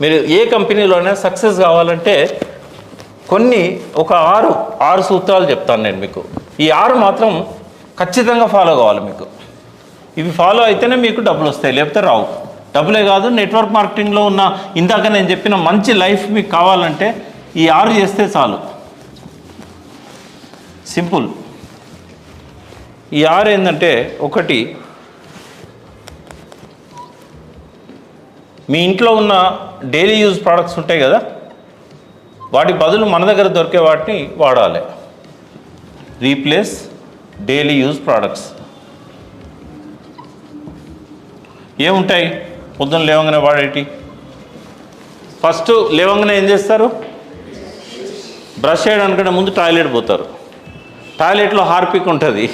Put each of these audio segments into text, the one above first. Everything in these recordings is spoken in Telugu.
మీరు ఏ కంపెనీలోనే సక్సెస్ కావాలంటే ఒక ఆరు సూత్రాలు చెప్తాను నేను మీకు. ఈ 6 మాత్రం ఖచ్చితంగా ఫాలో కావాలి మీకు. ఇవి ఫాలో అయితేనే మీకు డబ్బులు వస్తాయి, లేకపోతే రావు. డబ్బులే కాదు, నెట్వర్క్ మార్కెటింగ్లో ఉన్న ఇందాక నేను చెప్పిన మంచి లైఫ్ మీకు కావాలంటే ఈ 6 చేస్తే చాలు. సింపుల్. ఈ 6 ఏంటంటే, 1, మీ ఇంట్లో ఉన్న డైలీ యూజ్ ప్రోడక్ట్స్ ఉంటాయి కదా, వాటి బదులు మన దగ్గర దొరికే వాటిని వాడాలి. Replace daily use products. ఏముంటాయి పొద్దున్న లేవగానే వాడేటి? ఫస్ట్ లేవగానే ఏం చేస్తారు? బ్రష్ చేయడానికంటే ముందు టాయిలెట్ పోతారు. టాయిలెట్లో హార్పిక్ ఉంటుంది,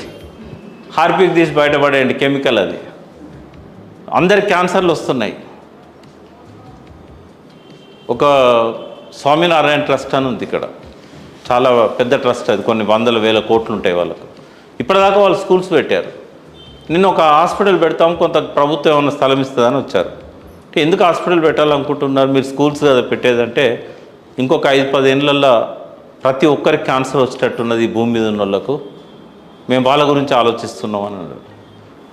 హార్పిక్ తీసి బయటపడేయండి, కెమికల్ అది. అందరికి క్యాన్సర్లు వస్తున్నాయి. ఒక స్వామినారాయణ ట్రస్ట్ అని ఉంది ఇక్కడ, చాలా పెద్ద ట్రస్ట్ అది, కొన్ని వందల వేల కోట్లు ఉంటాయి వాళ్ళకు. ఇప్పటిదాకా వాళ్ళు స్కూల్స్ పెట్టారు. నిన్న ఒక హాస్పిటల్ పెడతాం, కొంత ప్రభుత్వం ఏమైనా స్థలం ఇస్తుందని వచ్చారు. ఎందుకు హాస్పిటల్ పెట్టాలనుకుంటున్నారు మీరు? స్కూల్స్ కదా పెట్టేదంటే, ఇంకొక 5-10 ఏళ్ళల్లో ప్రతి ఒక్కరికి క్యాన్సర్ వచ్చేటట్టున్నది ఈ భూమి మీద ఉన్న వాళ్ళకు, మేము వాళ్ళ గురించి ఆలోచిస్తున్నాం అని అన్నారు.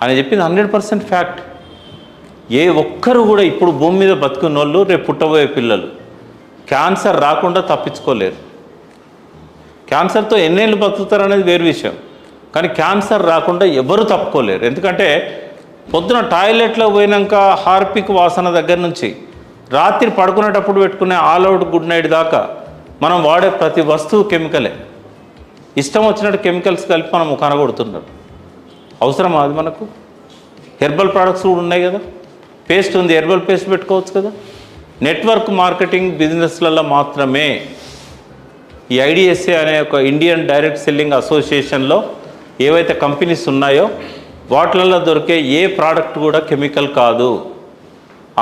అని చెప్పింది 100% ఫ్యాక్ట్. ఏ ఒక్కరు కూడా ఇప్పుడు భూమి మీద బతుకున్న వాళ్ళు రేపు పుట్టబోయే పిల్లలు క్యాన్సర్ రాకుండా తప్పించుకోలేరు. క్యాన్సర్తో ఎన్నేళ్ళు బతుకుతారు అనేది వేరు విషయం, కానీ క్యాన్సర్ రాకుండా ఎవరు తప్పుకోలేరు. ఎందుకంటే పొద్దున టాయిలెట్లో పోయినాక హార్పిక్ వాసన దగ్గర నుంచి రాత్రి పడుకునేటప్పుడు పెట్టుకునే ఆల్ అవుట్ గుడ్ నైట్ దాకా మనం వాడే ప్రతి వస్తువు కెమికలే. ఇష్టం వచ్చినట్టు కెమికల్స్ కలిపి మనం కనగొడుతున్నారు. అవసరమా అది మనకు? హెర్బల్ ప్రోడక్ట్స్ కూడా ఉన్నాయి కదా, పేస్ట్ ఉంది, హెర్బల్ పేస్ట్ పెట్టుకోవచ్చు కదా. నెట్వర్క్ మార్కెటింగ్ బిజినెస్లలో మాత్రమే ఈ ఐడిఎస్ఏ అనే ఒక ఇండియన్ డైరెక్ట్ సెల్లింగ్ అసోసియేషన్లో ఏవైతే కంపెనీస్ ఉన్నాయో వాటిలలో దొరికే ఏ ప్రోడక్ట్ కూడా కెమికల్ కాదు.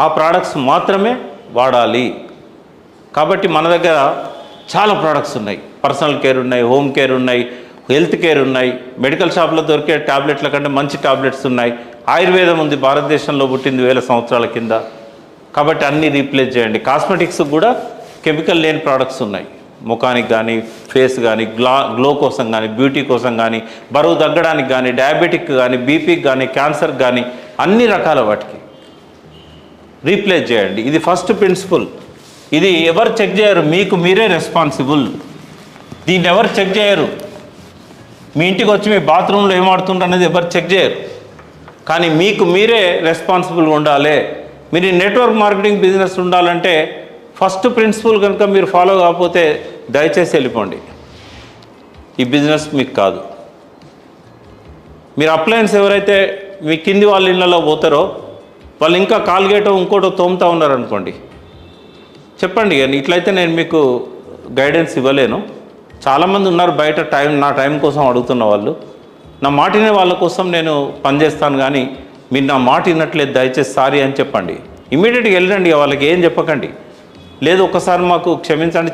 ఆ ప్రోడక్ట్స్ మాత్రమే వాడాలి. కాబట్టి మన దగ్గర చాలా ప్రోడక్ట్స్ ఉన్నాయి. పర్సనల్ కేర్ ఉన్నాయి, హోమ్ కేర్ ఉన్నాయి, హెల్త్ కేర్ ఉన్నాయి, మెడికల్ షాప్లో దొరికే ట్యాబ్లెట్ల కంటే మంచి ట్యాబ్లెట్స్ ఉన్నాయి, ఆయుర్వేదం ఉంది, భారతదేశంలో పుట్టింది 1000 సంవత్సరాల కింద. కాబట్టి అన్నీ రీప్లేస్ చేయండి. కాస్మెటిక్స్ కూడా కెమికల్ లేని ప్రోడక్ట్స్ ఉన్నాయి, ముఖానికి కానీ, ఫేస్ కానీ, గ్లో కోసం కానీ, బ్యూటీ కోసం కానీ, బరువు తగ్గడానికి కానీ, డయాబెటిక్ కానీ, బీపీకి కానీ, క్యాన్సర్కి కానీ, అన్ని రకాల వాటికి రీప్లేస్ చేయండి. ఇది ఫస్ట్ ప్రిన్సిపల్. ఇది ఎవరు చెక్ చేయరు, మీకు మీరే రెస్పాన్సిబుల్. దీన్ని ఎవరు చెక్ చేయరు. మీ ఇంటికి వచ్చి మీ బాత్రూంలో ఏం ఆడుతుండ్రు అనేది ఎవరు చెక్ చేయరు, కానీ మీకు మీరే రెస్పాన్సిబుల్గా ఉండాలి. మీరు నెట్వర్క్ మార్కెటింగ్ బిజినెస్ ఉండాలంటే ఫస్ట్ ప్రిన్సిపల్ కనుక మీరు ఫాలో కాకపోతే దయచేసి వెళ్ళిపోండి. ఈ బిజినెస్ మీకు కాదు. మీరు అప్లయన్స్ ఎవరైతే మీ కింది వాళ్ళ ఇళ్ళలో పోతారో వాళ్ళు ఇంకా కాల్గేటో ఇంకోటో తోముతా ఉన్నారనుకోండి, చెప్పండి. కానీ ఇట్లయితే నేను మీకు గైడెన్స్ ఇవ్వలేను. చాలామంది ఉన్నారు బయట నా టైం కోసం అడుగుతున్న వాళ్ళు. నా మాట వినే వాళ్ళ కోసం నేను పనిచేస్తాను, కానీ మీరు నా మాట విన్నట్లేదు, దయచేసి సారీ అని చెప్పండి. ఇమీడియట్గా వెళ్ళండి, వాళ్ళకి ఏం చెప్పకండి. లేదు ఒకసారి మాకు క్షమించండి,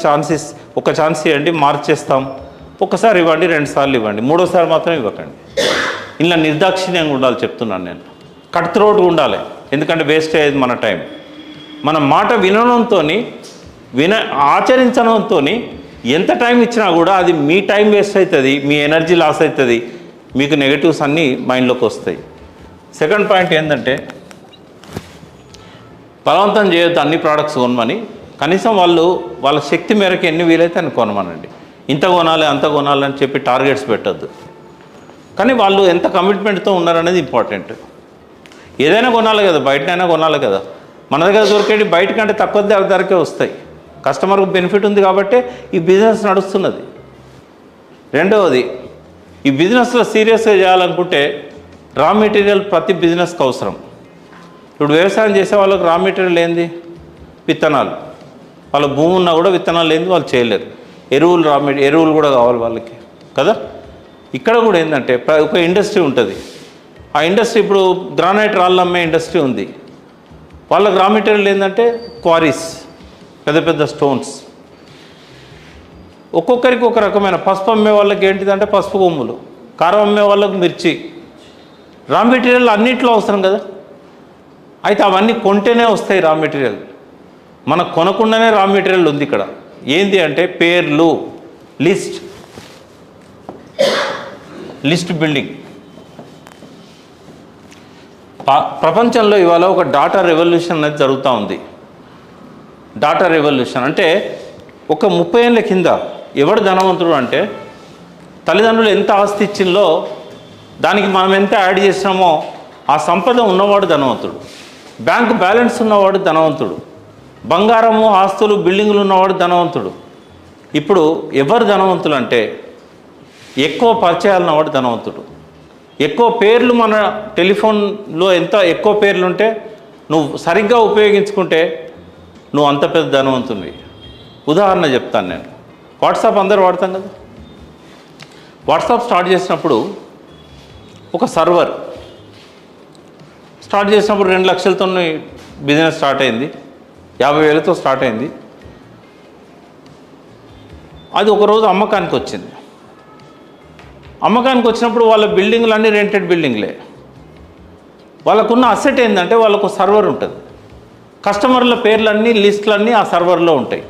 ఒక ఛాన్స్ ఇవ్వండి, మార్చేస్తాం, ఒకసారి ఇవ్వండి, 2 సార్లు ఇవ్వండి, 3వసారి మాత్రం ఇవ్వకండి. ఇలా నిర్దాక్షిణ్యంగా ఉండాలి చెప్తున్నాను నేను. కట్ త్రోట్గా ఉండాలి, ఎందుకంటే వేస్ట్ అయ్యేది మన టైం. మన మాట వినడంతో ఆచరించడంతో ఎంత టైం ఇచ్చినా కూడా అది మీ టైం వేస్ట్ అవుతుంది, మీ ఎనర్జీ లాస్ అవుతుంది, మీకు నెగటివ్స్ అన్నీ మైండ్లోకి వస్తాయి. సెకండ్ పాయింట్ ఏంటంటే, బలవంతం చేయొద్దు అన్ని ప్రోడక్ట్స్ కొనమని. కనీసం వాళ్ళ శక్తి మేరకు ఎన్ని వీలైతే అని కొనమనండి. ఇంత కొనాలి అంత కొనాలి అని చెప్పి టార్గెట్స్ పెట్టద్దు. కానీ వాళ్ళు ఎంత కమిట్మెంట్తో ఉన్నారనేది ఇంపార్టెంట్. ఏదైనా కొనాలి కదా, బయటనైనా కొనాలి కదా. మన దగ్గర దొరికేది బయట కంటే తక్కువ ధరకే వస్తాయి. కస్టమర్కు బెనిఫిట్ ఉంది కాబట్టి ఈ బిజినెస్ నడుస్తున్నది. రెండవది, ఈ బిజినెస్లో సీరియస్గా చేయాలనుకుంటే రా మెటీరియల్ ప్రతి బిజినెస్కి అవసరం. ఇప్పుడు వ్యవసాయం చేసే వాళ్ళకి రా మెటీరియల్ ఏంది? విత్తనాలు. వాళ్ళ భూమి ఉన్నా కూడా విత్తనాలు ఏంది వాళ్ళు చేయలేరు. ఎరువులు కూడా కావాలి వాళ్ళకి కదా. ఇక్కడ కూడా ఏంటంటే ఒక ఇండస్ట్రీ ఉంటుంది. ఆ ఇండస్ట్రీ ఇప్పుడు గ్రానైట్ రాళ్ళు అమ్మే ఇండస్ట్రీ ఉంది. వాళ్ళకి రా మెటీరియల్ ఏంటంటే క్వారీస్, పెద్ద పెద్ద స్టోన్స్. ఒక్కొక్కరికి ఒక రకమైన. పసుపు అమ్మే వాళ్ళకి ఏంటిదంటే పసుపు కొమ్ములు, కారం అమ్మే వాళ్ళకి మిర్చి. రా మెటీరియల్ అన్నింటిలో అవసరం కదా. అయితే అవన్నీ కొంటేనే వస్తాయి రా మెటీరియల్. మనకు కొనకుండానే రా మెటీరియల్ ఉంది ఇక్కడ. ఏంటి అంటే పేర్లు, లిస్ట్ బిల్డింగ్. ప్రపంచంలో ఇవాళ ఒక డాటా రెవల్యూషన్ అనేది జరుగుతూ ఉంది. డాటా రెవల్యూషన్ అంటే ఒక 30 ఏళ్ళ కింద ఎవడు ధనవంతుడు అంటే తల్లిదండ్రులు ఎంత ఆస్తి ఇచ్చిందో దానికి మనం ఎంత యాడ్ చేసినామో ఆ సంపద ఉన్నవాడు ధనవంతుడు, బ్యాంక్ బ్యాలెన్స్ ఉన్నవాడు ధనవంతుడు, బంగారము ఆస్తులు బిల్డింగులు ఉన్నవాడు ధనవంతుడు. ఇప్పుడు ఎవరు ధనవంతులు అంటే ఎక్కువ పరిచయాలు ఉన్నవాడు ధనవంతుడు. ఎక్కువ పేర్లు మన టెలిఫోన్లో ఎంత ఎక్కువ పేర్లు ఉంటే నువ్వు సరిగ్గా ఉపయోగించుకుంటే నువ్వు అంత పెద్ద ధనవంతునివి. ఉదాహరణ చెప్తాను నేను. వాట్సాప్ అందరూ వాడతాం కదా. వాట్సాప్ స్టార్ట్ చేసినప్పుడు ఒక సర్వర్ స్టార్ట్ చేసినప్పుడు 2 లక్షలతో బిజినెస్ స్టార్ట్ అయింది, 50,000తో స్టార్ట్ అయింది. అది ఒకరోజు అమ్మకానికి వచ్చింది. అమ్మకానికి వచ్చినప్పుడు వాళ్ళ బిల్డింగ్లు అన్నీ రెంటెడ్ బిల్డింగ్లే. వాళ్ళకున్న అసెట్ ఏంటంటే వాళ్ళకు సర్వర్ ఉంటుంది, కస్టమర్ల పేర్లన్నీ లిస్టులన్నీ ఆ సర్వర్లో ఉంటాయి.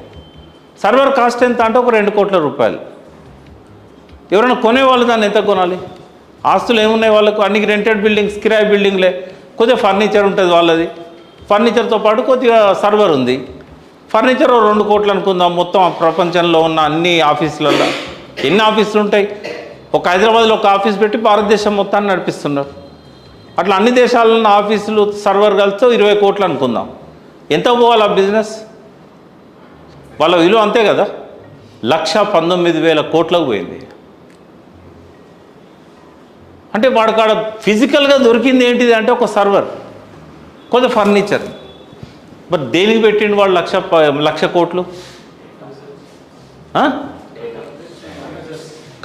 సర్వర్ కాస్ట్ ఎంత అంటే ఒక 2 కోట్ల రూపాయలు. ఎవరైనా కొనేవాళ్ళు దాన్ని ఎంత కొనాలి? ఆస్తులు ఏమున్నాయి వాళ్ళకు? అన్ని రెంటెడ్ బిల్డింగ్స్, కిరాయి బిల్డింగ్లే. కొద్దిగా ఫర్నిచర్ ఉంటుంది వాళ్ళది, ఫర్నిచర్తో పాటు కొద్దిగా సర్వర్ ఉంది. ఫర్నిచర్ 2 కోట్లు అనుకుందాం. మొత్తం ప్రపంచంలో ఉన్న అన్ని ఆఫీసులలో ఎన్ని ఆఫీసులు ఉంటాయి? ఒక హైదరాబాద్లో ఒక ఆఫీస్ పెట్టి భారతదేశం మొత్తాన్ని నడిపిస్తున్నారు. అట్లా అన్ని దేశాల్లో ఉన్న ఆఫీసులు సర్వర్ కలిసి 20 కోట్లు అనుకుందాం. ఎంత పోవాలి ఆ బిజినెస్? వాళ్ళ విలువ అంతే కదా, 1,19,000 కోట్లకు పోయింది. అంటే వాడికాడ ఫిజికల్గా దొరికింది ఏంటిది అంటే ఒక సర్వర్, కొంత ఫర్నిచర్. మరి దేనికి పెట్టిండు వాడు 1,00,000 కోట్లు?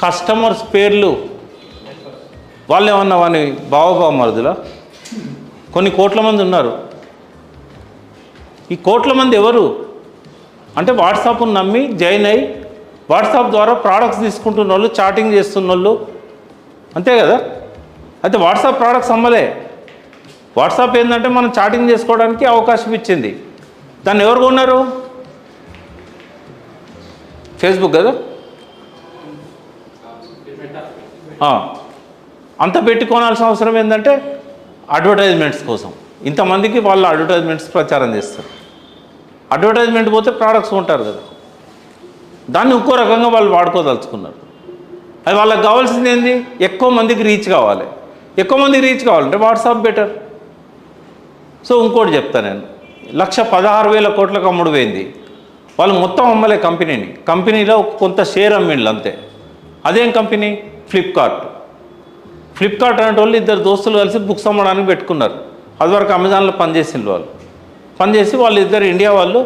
కస్టమర్స్ పేర్లు. వాళ్ళు ఏమన్నా వాని బావబావమరుదులా? కొన్ని కోట్ల మంది ఉన్నారు. ఈ కోట్ల మంది ఎవరు అంటే వాట్సాప్ను నమ్మి జాయిన్ అయ్యి వాట్సాప్ ద్వారా ప్రోడక్ట్స్ తీసుకుంటున్న వాళ్ళు, చాటింగ్ చేస్తున్న వాళ్ళు, అంతే కదా. అయితే వాట్సాప్ ప్రోడక్ట్స్ అమ్మలే. వాట్సాప్ ఏంటంటే మనం చాటింగ్ చేసుకోవడానికి అవకాశం ఇచ్చింది. దాన్ని ఎవరు కొన్నారు? ఫేస్బుక్ కదా. అంత పెట్టి కొనాల్సిన అవసరం ఏంటంటే అడ్వర్టైజ్మెంట్స్ కోసం. ఇంతమందికి వాళ్ళు అడ్వర్టైజ్మెంట్స్ ప్రచారం చేస్తారు. అడ్వర్టైజ్మెంట్ పోతే ప్రోడక్ట్స్ కొంటారు కదా. దాన్ని ఇంకో రకంగా వాళ్ళు వాడుకోదలుచుకున్నారు. అది వాళ్ళకి కావాల్సింది ఏంది? ఎక్కువ మందికి రీచ్ కావాలి. ఎక్కువ మందికి రీచ్ కావాలంటే వాట్సాప్ బెటర్. సో ఇంకోటి చెప్తాను నేను, 1,16,000 కోట్లకు అమ్ముడు పోయింది. వాళ్ళు మొత్తం అమ్మలే కంపెనీని, కంపెనీలో కొంత షేర్ అమ్మిండ్లు అంతే. అదేం కంపెనీ? ఫ్లిప్కార్ట్ అనే వాళ్ళు 2 దోస్తులు కలిసి బుక్స్ అమ్మడానికి పెట్టుకున్నారు. అదివరకు అమెజాన్లో పనిచేసిన వాళ్ళు పనిచేసి వాళ్ళిద్దరు ఇండియా వాళ్ళు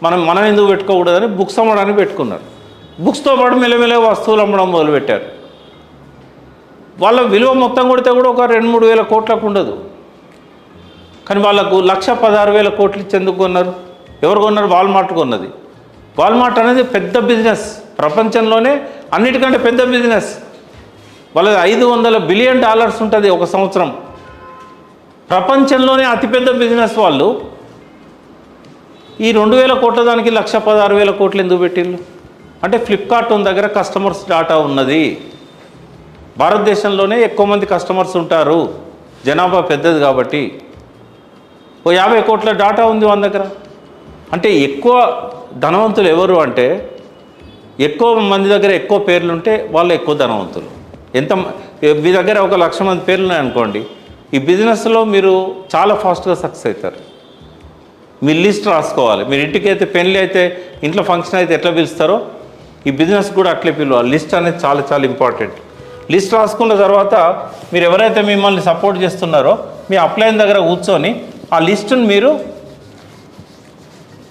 మనం ఎందుకు పెట్టుకోకూడదని బుక్స్ అమ్మడానికి పెట్టుకున్నారు. బుక్స్తో పాటు మెల్లమెల్లగా వస్తువులు అమ్మడం మొదలుపెట్టారు. వాళ్ళ విలువ మొత్తం కొడితే కూడా ఒక 2-3 వేల కోట్లకు ఉండదు. కానీ వాళ్ళకు 1,16,000 కోట్లు ఇచ్చేందుకు కొన్నారు. ఎవరు కొన్నారు? వాల్మార్ట్ కొన్నది. వాల్మార్ట్ అనేది పెద్ద బిజినెస్, ప్రపంచంలోనే అన్నిటికంటే పెద్ద బిజినెస్. వాళ్ళది $500 బిలియన్ ఉంటుంది ఒక సంవత్సరం. ప్రపంచంలోనే అతిపెద్ద బిజినెస్ వాళ్ళు. ఈ 2,000 కోట్ల దానికి 1,16,000 కోట్లు ఎందుకు పెట్టిళ్ళు అంటే ఫ్లిప్కార్ట్ దగ్గర కస్టమర్స్ డాటా ఉన్నది. భారతదేశంలోనే ఎక్కువ మంది కస్టమర్స్ ఉంటారు, జనాభా పెద్దది కాబట్టి. ఓ 50 కోట్ల డాటా ఉంది మన దగ్గర. అంటే ఎక్కువ ధనవంతులు ఎవరు అంటే ఎక్కువ మంది దగ్గర ఎక్కువ పేర్లు ఉంటే వాళ్ళు ఎక్కువ ధనవంతులు. మీ దగ్గర ఒక 1,00,000 మంది పేర్లు ఉన్నాయనుకోండి, ఈ బిజినెస్లో మీరు చాలా ఫాస్ట్గా సక్సెస్ అవుతారు. మీ లిస్ట్ రాసుకోవాలి. మీరు ఇంటికి అయితే పెళ్ళి అయితే ఇంట్లో ఫంక్షన్ అయితే ఎట్లా పిలుస్తారో ఈ బిజినెస్ కూడా అట్లే పిలవాలి. లిస్ట్ అనేది చాలా చాలా ఇంపార్టెంట్. లిస్ట్ రాసుకున్న తర్వాత మీరు ఎవరైతే మిమ్మల్ని సపోర్ట్ చేస్తున్నారో మీ అప్లైన్ దగ్గర కూర్చొని ఆ లిస్టును మీరు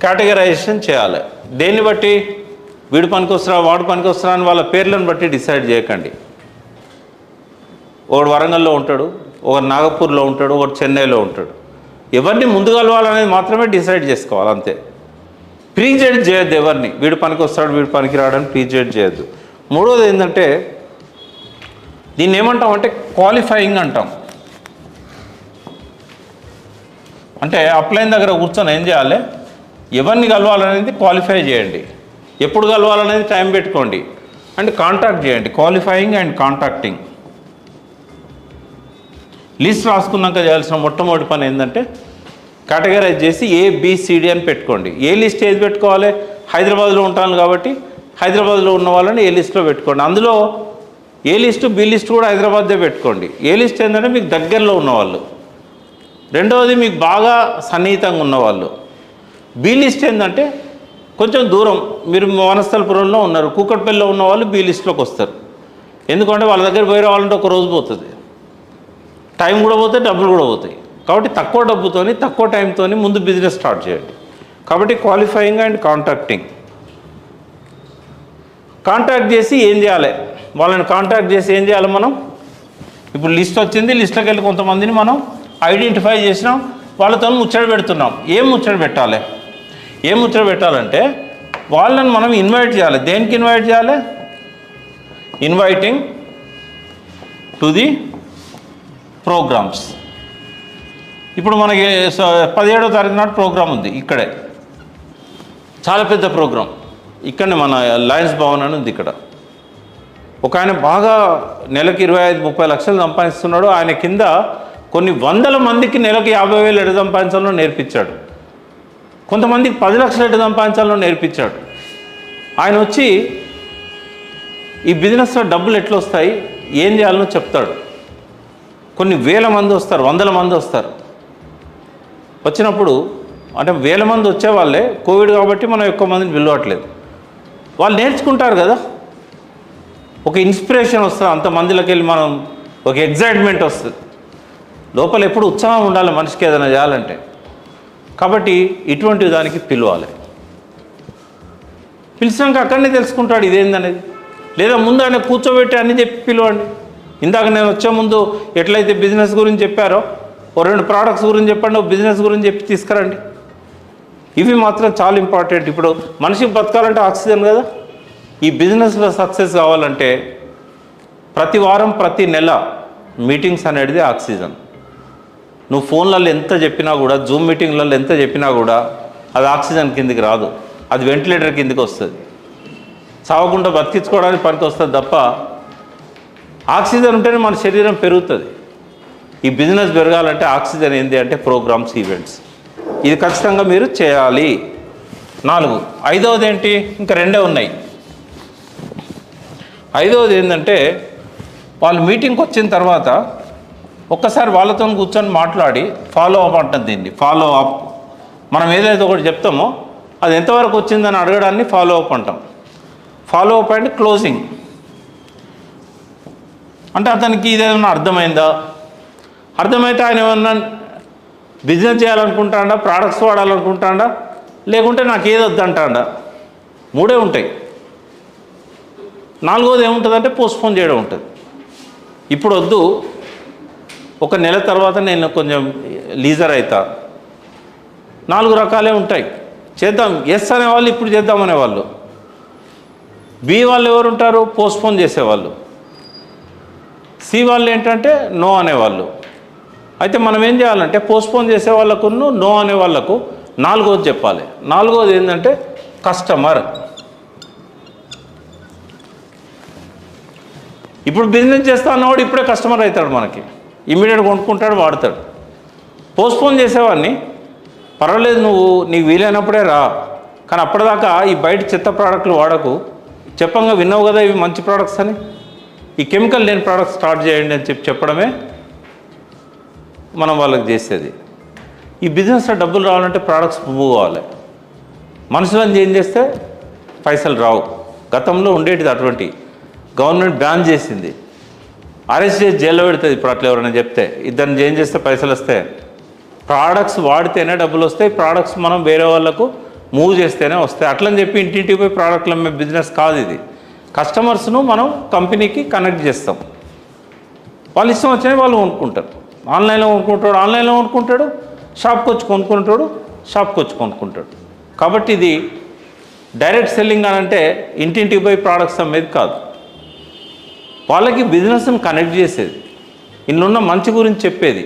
కేటగరైజేషన్ చేయాలి. దేన్ని బట్టి? వీడు పనికి వస్తున్నా, వాడు పనికి వస్తున్నా అని వాళ్ళ పేర్లను బట్టి డిసైడ్ చేయకండి. ఒకడు వరంగల్లో ఉంటాడు, ఒకడు నాగపూర్లో ఉంటాడు, ఒకడు చెన్నైలో ఉంటాడు. ఎవరిని ముందు కలవాలనేది మాత్రమే డిసైడ్ చేసుకోవాలి అంతే. ప్రీజెడ్ చేయొద్దు ఎవరిని. వీడు పనికి వస్తాడు, వీడు పనికి రావడానికి ప్రీజెడ్ చేయొద్దు. మూడోది ఏంటంటే దీన్ని ఏమంటాం అంటే క్వాలిఫైయింగ్ అంటాం. అంటే అప్లైన్ దగ్గర కూర్చొని ఏం చేయాలి? ఎవరిని కలవాలనేది క్వాలిఫై చేయండి, ఎప్పుడు కలవాలనేది టైం పెట్టుకోండి, అండ్ కాంటాక్ట్ చేయండి. Qualifying and contacting. లిస్ట్ రాసుకున్నాక చేయాల్సిన మొట్టమొదటి పని ఏంటంటే కేటగరైజ్ చేసి ABCD అని పెట్టుకోండి. ఏ లిస్ట్ ఏది పెట్టుకోవాలి? హైదరాబాద్లో ఉంటాను కాబట్టి హైదరాబాద్లో ఉన్న వాళ్ళని ఏ లిస్ట్లో పెట్టుకోండి. అందులో ఏ లిస్టు B లిస్ట్ కూడా హైదరాబాద్దే పెట్టుకోండి. ఏ లిస్ట్ ఏంటంటే మీకు దగ్గరలో ఉన్నవాళ్ళు. రెండవది మీకు బాగా సన్నిహితంగా ఉన్నవాళ్ళు. B లిస్ట్ ఏంటంటే కొంచెం దూరం, మీరు వనస్థలపురంలో ఉన్నారు, కూకట్పల్లిలో ఉన్న వాళ్ళు B లిస్ట్లోకి వస్తారు. ఎందుకంటే వాళ్ళ దగ్గర పోయి రావాలంటే ఒక రోజు పోతుంది, టైం కూడా పోతాయి, డబ్బులు కూడా పోతాయి. కాబట్టి తక్కువ డబ్బుతోని తక్కువ టైంతో ముందు బిజినెస్ స్టార్ట్ చేయండి. కాబట్టి క్వాలిఫైయింగ్ అండ్ కాంటాక్టింగ్. కాంటాక్ట్ చేసి ఏం చేయాలి? వాళ్ళని కాంటాక్ట్ చేసి ఏం చేయాలి? మనం ఇప్పుడు లిస్ట్ వచ్చింది, లిస్ట్లోకి వెళ్ళి కొంతమందిని మనం ఐడెంటిఫై చేసినాం, వాళ్ళతో ముచ్చట పెడుతున్నాం. ఏం ముచ్చట పెట్టాలి? ఏం ముచ్చట పెట్టాలంటే వాళ్ళని మనం ఇన్వైట్ చేయాలి. దేనికి ఇన్వైట్ చేయాలి? Inviting to the programmes. ఇప్పుడు మనకి 17వ తారీఖు నాడు ప్రోగ్రామ్ ఉంది ఇక్కడే, చాలా పెద్ద ప్రోగ్రాం. ఇక్కడనే మన లయన్స్ భవన్ అని ఉంది. ఇక్కడ ఒక ఆయన బాగా నెలకి 25-30 లక్షలు సంపాదిస్తున్నాడు. ఆయన కింద కొన్ని వందల మందికి నెలకు 50,000 ఎటు సంపాదించాలో నేర్పించాడు. కొంతమందికి 10 లక్షలు ఎటు సంపాదించాలో నేర్పించాడు. ఆయన వచ్చి ఈ బిజినెస్లో డబ్బులు ఎట్లా వస్తాయి, ఏం చేయాలనో చెప్తాడు. కొన్ని వేల మంది వస్తారు, వందల మంది వస్తారు. వచ్చినప్పుడు అంటే వేల మంది వచ్చేవాళ్ళే, కోవిడ్ కాబట్టి మనం ఎక్కువ మందిని పిలవట్లేదు. వాళ్ళు నేర్చుకుంటారు కదా, ఒక ఇన్స్పిరేషన్ వస్తుంది, అంతమందిలోకి వెళ్ళి మనం ఒక ఎగ్జైట్మెంట్ వస్తుంది. లోపల ఎప్పుడు ఉత్సాహం ఉండాలి మనిషికి ఏదైనా చేయాలంటే. కాబట్టి ఇటువంటి దానికి పిలవాలి. పిలిచినాక అక్కడనే తెలుసుకుంటాడు ఇదేందనేది. లేదా ముందు ఆయన కూర్చోబెట్టి అన్నీ చెప్పి పిలవండి. ఇందాక నేను వచ్చే ముందు ఎట్లయితే బిజినెస్ గురించి చెప్పారో ఓ 2 ప్రోడక్ట్స్ గురించి చెప్పండి, ఓ బిజినెస్ గురించి చెప్పి తీసుకురండి. ఇవి మాత్రం చాలా ఇంపార్టెంట్. ఇప్పుడు మనిషికి బతకాలంటే ఆక్సిజన్ కదా. ఈ బిజినెస్లో సక్సెస్ కావాలంటే ప్రతి వారం ప్రతి నెల మీటింగ్స్ అనేది ఆక్సిజన్. నువ్వు ఫోన్లలో ఎంత చెప్పినా కూడా, జూమ్ మీటింగ్లలో ఎంత చెప్పినా కూడా అది ఆక్సిజన్ కిందికి రాదు, అది వెంటిలేటర్ కిందికి వస్తుంది. చావకుండా బతికించుకోవడానికి పనికి వస్తుంది తప్ప ఆక్సిజన్ ఉంటేనే మన శరీరం పెరుగుతుంది. ఈ బిజినెస్ పెరగాలంటే ఆక్సిజన్ ఏంటి అంటే ప్రోగ్రామ్స్, ఈవెంట్స్. ఇది ఖచ్చితంగా మీరు చేయాలి. 4. 5వది ఏంటి? ఇంకా 2 ఉన్నాయి. 5వది ఏంటంటే వాళ్ళు మీటింగ్కి వచ్చిన తర్వాత ఒక్కసారి వాళ్ళతో కూర్చొని మాట్లాడి ఫాలో అప్ అంటుంది. దీన్ని ఫాలో అప్. మనం ఏదైతే ఒకటి చెప్తామో అది ఎంతవరకు వచ్చిందని అడగడాన్ని ఫాలో అప్ అంటాం. ఫాలో అప్ అంటే క్లోజింగ్. అంటే అతనికి ఇదేమన్నా అర్థమైందా, అర్థమైతే ఆయన ఏమన్నా బిజినెస్ చేయాలనుకుంటాడా, ప్రోడక్ట్స్ వాడాలనుకుంటాడా, లేకుంటే నాకు ఏది వద్దంటాడా. 3 ఉంటాయి. 4వది ఏముంటుందంటే పోస్ట్పోన్ చేయడం ఉంటుంది. ఇప్పుడు వద్దు, ఒక నెల తర్వాత నేను కొంచెం లీజర్ అవుతా. 4 రకాలే ఉంటాయి. చేద్దాం ఎస్ అనేవాళ్ళు, ఇప్పుడు చేద్దాం అనేవాళ్ళు. బి వాళ్ళు ఎవరు ఉంటారు? పోస్ట్పోన్ చేసేవాళ్ళు. సి వాళ్ళు ఏంటంటే నో అనేవాళ్ళు. అయితే మనం ఏం చేయాలంటే పోస్ట్పోన్ చేసే వాళ్ళకు, నో అనే వాళ్ళకు 4వది చెప్పాలి. 4వది ఏంటంటే కస్టమర్. ఇప్పుడు బిజినెస్ చేస్తా అన్నవాడు ఇప్పుడే కస్టమర్ అవుతాడు, మనకి ఇమ్మీడియట్గా కొనుక్కుంటాడు, వాడతాడు. పోస్ట్పోన్ చేసేవాడిని పర్వాలేదు, నీకు వీలైనప్పుడే రా, కానీ అప్పటిదాకా ఈ బయట చెత్త ప్రోడక్ట్లు వాడకు, చెప్పంగా విన్నావు కదా ఇవి మంచి ప్రోడక్ట్స్ అని, ఈ కెమికల్ లేని ప్రోడక్ట్స్ స్టార్ట్ చేయండి అని చెప్పడమే మనం వాళ్ళకి చేసేది. ఈ బిజినెస్లో డబ్బులు రావాలంటే ప్రోడక్ట్స్ మూవ్ కావాలి. మనుషులను చేంజ్ చేస్తే పైసలు రావు. గతంలో ఉండేటిది అటువంటి. గవర్నమెంట్ బ్యాన్ చేసింది, అరెస్ట్ చేసి జైల్లో పెడుతుంది. ఇప్పుడు అట్లా ఎవరైనా చెప్తే ఇద్దరిని చేంజ్ చేస్తే పైసలు వస్తాయి. ప్రోడక్ట్స్ వాడితేనే డబ్బులు వస్తాయి. ప్రోడక్ట్స్ మనం వేరే వాళ్ళకు మూవ్ చేస్తేనే వస్తాయి. అట్లని చెప్పి ఇంటింటికి పోయి ప్రోడక్ట్లు అమ్మే బిజినెస్ కాదు ఇది. కస్టమర్స్ను మనం కంపెనీకి కనెక్ట్ చేస్తాం. వాళ్ళు ఇష్టం వచ్చినవి వాళ్ళు కొనుక్కుంటారు. ఆన్లైన్లో కొనుక్కుంటాడు, ఆన్లైన్లో కొనుక్కుంటాడు, షాప్కి వచ్చి కొనుక్కుంటాడు, షాప్కి వచ్చి కొనుక్కుంటాడు. కాబట్టి ఇది డైరెక్ట్ సెల్లింగ్ అని అంటే ఇంటింటికి పోయి ప్రోడక్ట్స్ అమ్మేది కాదు. వాళ్ళకి బిజినెస్ని కనెక్ట్ చేసేది, ఇన్నున్న మంచి గురించి చెప్పేది.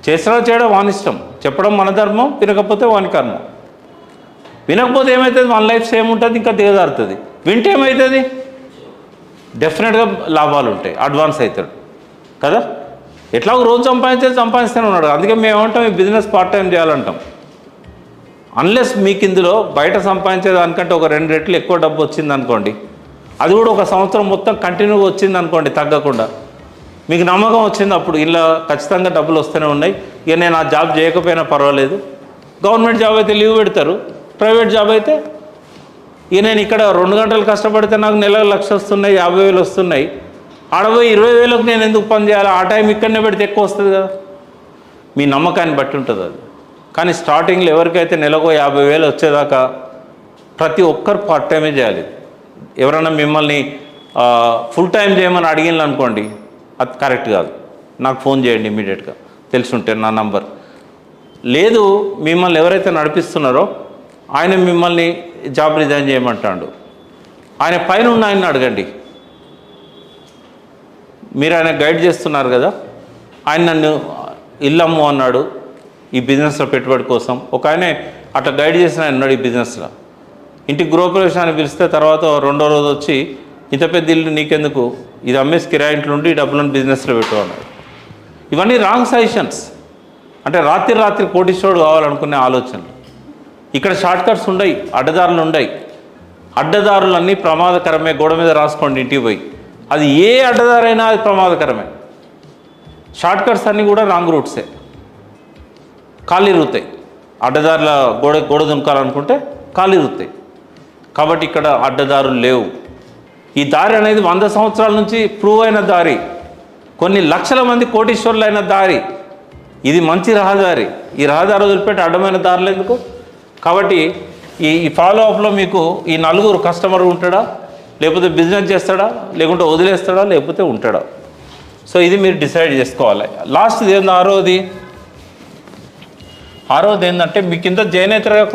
చేసినా చేయడం వాని ఇష్టం, చెప్పడం మన ధర్మం, తినకపోతే వాని కర్మం. వినకపోతే ఏమవుతుంది, మన లైఫ్ సేమ్ ఉంటుంది, ఇంకా దిగజారుతుంది. వింటే ఏమవుతుంది, డెఫినెట్గా లాభాలు ఉంటాయి, అడ్వాన్స్ అవుతాడు కదా. ఎట్లా రోజు సంపాదిస్తూనే ఉన్నాడు. అందుకే మేము ఏమంటాం, ఈ బిజినెస్ పార్ట్ టైం చేయాలంటాం. అన్లెస్ మీకు ఇందులో బయట సంపాదించేదానికంటే ఒక 2 రెట్లు ఎక్కువ డబ్బు వచ్చింది అనుకోండి, అది కూడా ఒక సంవత్సరం మొత్తం కంటిన్యూగా వచ్చింది అనుకోండి తగ్గకుండా, మీకు నమ్మకం వచ్చింది, అప్పుడు ఇలా ఖచ్చితంగా డబ్బులు వస్తూనే ఉన్నాయి. ఇక నేను ఆ జాబ్ చేయకపోయినా పర్వాలేదు. గవర్నమెంట్ జాబ్ అయితే లీవ్ పెడతారు, ప్రైవేట్ జాబ్ అయితే ఇక నేను ఇక్కడ 2 గంటలు కష్టపడితే నాకు నెలకు 1,00,000 వస్తున్నాయి, 50,000 వస్తున్నాయి, ఆడపోయి 20,000కు నేను ఎందుకు పని చేయాలి, ఆ టైం ఇక్కడనే పెడితే ఎక్కువ వస్తుంది కదా. మీ నమ్మకాన్ని బట్టి ఉంటుంది అది. కానీ స్టార్టింగ్లో ఎవరికైతే నెలకు 50,000 వచ్చేదాకా ప్రతి ఒక్కరు పార్ట్ టైమే చేయాలి. ఎవరైనా మిమ్మల్ని ఫుల్ టైం చేయమని అడిగిన అనుకోండి, అది కరెక్ట్ కాదు. నాకు ఫోన్ చేయండి ఇమీడియట్గా, తెలిసి ఉంటే నా నంబర్. లేదు, మిమ్మల్ని ఎవరైతే నడిపిస్తున్నారో ఆయన మిమ్మల్ని జాబ్ రిజైన్ చేయమంటాడు, ఆయన పైన ఉన్న ఆయన్ని అడగండి. మీరు ఆయన గైడ్ చేస్తున్నారు కదా, ఆయన నన్ను ఇల్లమ్ము అన్నాడు ఈ బిజినెస్లో పెట్టుబడి కోసం. ఒక ఆయన అట్లా గైడ్ చేసిన ఆయన ఉన్నాడు ఈ బిజినెస్లో. ఇంటికి గృహప్రవేశాన్ని పిలిస్తే తర్వాత 2వ రోజు వచ్చి, ఇంత పెద్ద ఇల్లు నీకెందుకు, ఇది అమ్మేసి కిరాయి ఇంట్లో ఉండి ఈ డబ్బులను బిజినెస్లో పెట్టు అన్నాడు. ఇవన్నీ రాంగ్ సజెషన్స్. అంటే రాత్రి కోటీశ్వరుడు కావాలనుకునే ఆలోచనలు. ఇక్కడ షార్ట్ కట్స్ ఉండయి, అడ్డదారులు ఉండయి. అడ్డదారులన్నీ ప్రమాదకరమే. గోడ మీద రాసుకోండి ఇంటికి పోయి. అది ఏ అడ్డదారైనా అది ప్రమాదకరమే. షార్ట్ కట్స్ అన్నీ కూడా రాంగ్ రూట్సే, కాళ్ళు ఇరుగుతాయి. అడ్డదారుల గోడ దుంకాలనుకుంటే కాళ్ళు ఇరుగుతాయి. కాబట్టి ఇక్కడ అడ్డదారులు లేవు. ఈ దారి అనేది 100 సంవత్సరాల నుంచి ప్రూవ్ అయిన దారి, కొన్ని లక్షల మంది కోటీశ్వరులైన దారి. ఇది మంచి రహదారి. ఈ రహదారి వదిలిపెట్టి అడ్డమైన దారులు ఎందుకు? కాబట్టి ఈ ఫాలో అప్లో మీకు ఈ 4 కస్టమర్ ఉంటాడా, లేకపోతే బిజినెస్ చేస్తాడా, లేకుంటే వదిలేస్తాడా, లేకపోతే ఉంటాడా. సో ఇది మీరు డిసైడ్ చేసుకోవాలి. లాస్ట్ది ఏంది, ఆరోది ఏంటంటే, మీ కింద జాయిన్ అవుతారుగా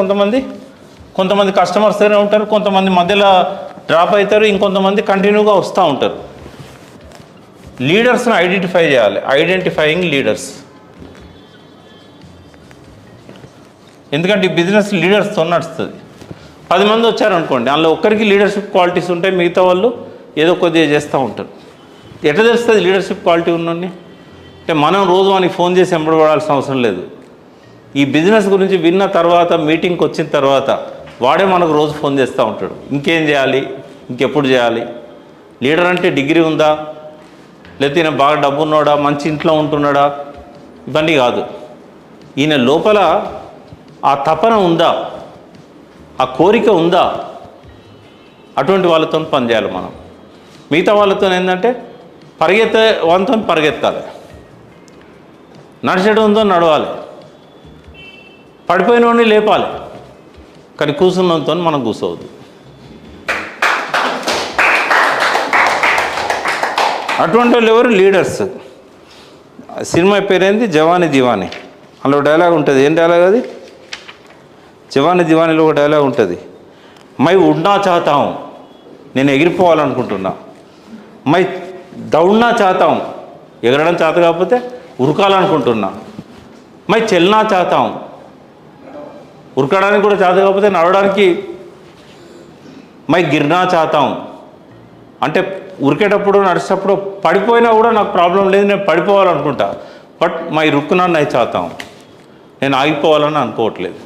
కొంతమంది కస్టమర్స్గానే ఉంటారు, కొంతమంది మధ్యలో డ్రాప్ అవుతారు, ఇంకొంతమంది కంటిన్యూగా వస్తూ ఉంటారు. లీడర్స్ని ఐడెంటిఫై చేయాలి. Identifying leaders. ఎందుకంటే ఈ బిజినెస్ లీడర్స్తో నడుస్తుంది. 10 మంది వచ్చారనుకోండి, అందులో ఒక్కరికి లీడర్షిప్ క్వాలిటీస్ ఉంటాయి, మిగతా వాళ్ళు ఏదో కొద్దిగా చేస్తూ ఉంటారు. ఎట్లా తెలుస్తుంది లీడర్షిప్ క్వాలిటీ ఉన్నోని? అంటే మనం రోజు మనకి ఫోన్ చేసి ఎంబడబడాల్సిన అవసరం లేదు. ఈ బిజినెస్ గురించి విన్న తర్వాత, మీటింగ్కి వచ్చిన తర్వాత వాడే మనకు రోజు ఫోన్ చేస్తూ ఉంటాడు. ఇంకేం చేయాలి, ఇంకెప్పుడు చేయాలి, లీడర్ అంటే డిగ్రీ ఉందా, లేకపోతే ఈయన బాగా డబ్బు ఉన్నాడా, మంచి ఇంట్లో ఉంటున్నాడా, ఇవన్నీ కాదు. ఈయన లోపల ఆ తపన ఉందా, ఆ కోరిక ఉందా, అటువంటి వాళ్ళతో పనిచేయాలి మనం. మిగతా వాళ్ళతో ఏంటంటే పరిగెత్తే వాళ్ళతో పరిగెత్తాలి, నడిచేటంతో నడవాలి, పడిపోయిన వాడిని లేపాలి, కానీ కూర్చున్నంతో మనం కూర్చోవద్దు. అటువంటి వాళ్ళు ఎవరు? లీడర్స్. సినిమా పేరేంది? జవానీ దివానీ. అందులో డైలాగ్ ఉంటుంది. ఏం డైలాగ్ అది? జవానీ దివానీలో ఒక డైలాగ్ ఉంటుంది. మై ఉడ్నా చాతాం, నేను ఎగిరిపోవాలనుకుంటున్నా. మై దౌడ్నా చాతాం, ఎగరడం చేత కాకపోతే ఉరకాలనుకుంటున్నా. మై చెల్నా చాతాం, ఉరకడానికి కూడా చేత కాకపోతే నడవడానికి. మై గిర్నా చాతాం, అంటే ఉరికేటప్పుడు నడిచేటప్పుడు పడిపోయినా కూడా నాకు ప్రాబ్లం లేదు, నేను పడిపోవాలనుకుంటా. బట్ మై రుక్కునా నై చాతాం, నేను ఆగిపోవాలని అనుకోవట్లేదు.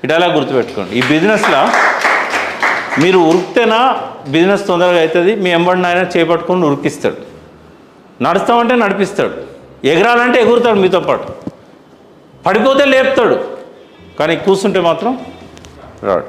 ఇటలా గుర్తుపెట్టుకోండి. ఈ బిజినెస్లో మీరు ఉరికితేనా బిజినెస్ తొందరగా అవుతుంది. మీ ఎంబడిని ఆయన చేపట్టుకొని ఉరికిస్తాడు, నడుస్తామంటే నడిపిస్తాడు, ఎగరాలంటే ఎగురుతాడు మీతో పాటు, పడిపోతే లేపుతాడు, కానీ కూర్చుంటే మాత్రం రాడు.